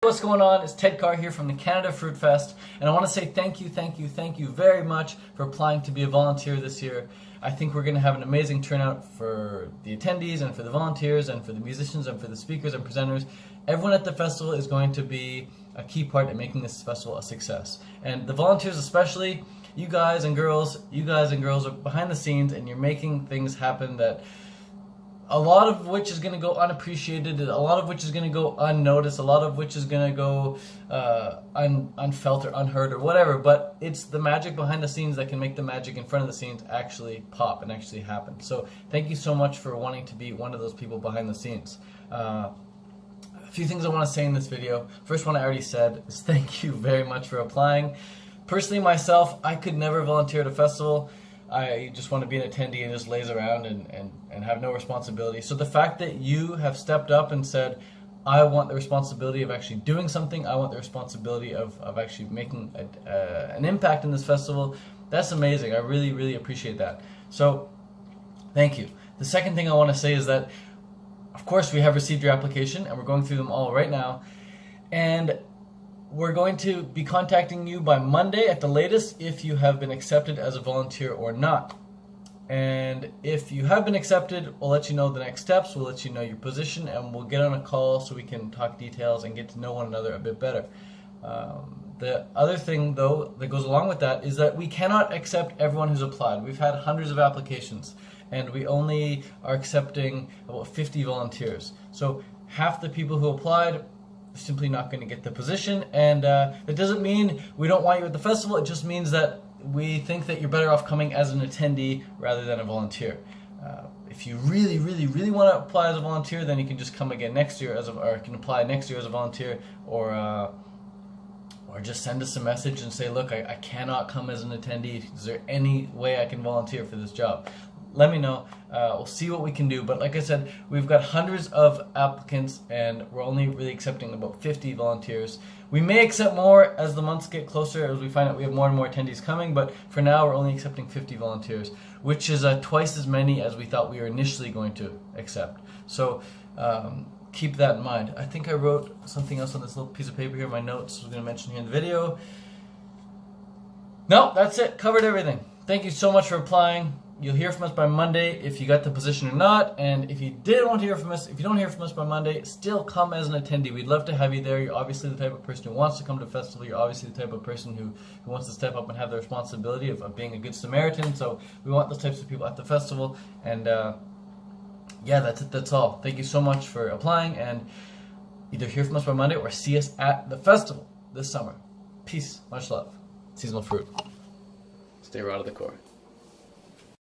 What's going on? It's Ted Carr here from the Canada Fruit Fest, and I want to say thank you very much for applying to be a volunteer this year. I think we're going to have an amazing turnout for the attendees and for the volunteers and for the musicians and for the speakers and presenters. Everyone at the festival is going to be a key part in making this festival a success. And the volunteers especially, you guys and girls are behind the scenes, and you're making things happen that a lot of which is going to go unappreciated, a lot of which is going to go unnoticed, a lot of which is going to go unfelt or unheard or whatever, but it's the magic behind the scenes that can make the magic in front of the scenes actually pop and actually happen. So thank you so much for wanting to be one of those people behind the scenes. A few things I want to say in this video. First one I already said is thank you very much for applying. Personally myself, I could never volunteer at a festival. I just want to be an attendee and just laze around and have no responsibility. So the fact that you have stepped up and said, I want the responsibility of actually doing something, I want the responsibility of actually making an impact in this festival, that's amazing. I really appreciate that. So thank you. The second thing I want to say is that, of course, we have received your application and we're going through them all right now. And we're going to be contacting you by Monday at the latest if you have been accepted as a volunteer or not. And if you have been accepted, we'll let you know the next steps, we'll let you know your position, and we'll get on a call so we can talk details and get to know one another a bit better. The other thing, though, that goes along with that is that we cannot accept everyone who's applied. We've had hundreds of applications, and we only are accepting about 50 volunteers. So half the people who applied simply not going to get the position, and it doesn't mean we don't want you at the festival. It just means that we think that you're better off coming as an attendee rather than a volunteer. If you really want to apply as a volunteer, then you can just come again next year or can apply next year as a volunteer, or just send us a message and say, look, I cannot come as an attendee. Is there any way I can volunteer for this job? Let me know. We'll see what we can do. But like I said, we've got hundreds of applicants and we're only really accepting about 50 volunteers. We may accept more as the months get closer, as we find out we have more and more attendees coming, but for now we're only accepting 50 volunteers, which is twice as many as we thought we were initially going to accept. So keep that in mind. I think I wrote something else on this little piece of paper here, my notes I was going to mention here in the video. No, that's it. Covered everything. Thank you so much for applying. You'll hear from us by Monday if you got the position or not, and if you didn't want to hear from us, if you don't hear from us by Monday, still come as an attendee. We'd love to have you there. You're obviously the type of person who wants to come to a festival. You're obviously the type of person who wants to step up and have the responsibility of being a good Samaritan. So we want those types of people at the festival, and yeah, that's it. That's all. Thank you so much for applying, and either hear from us by Monday or see us at the festival this summer. Peace. Much love. Seasonal fruit. Stay raw to the core.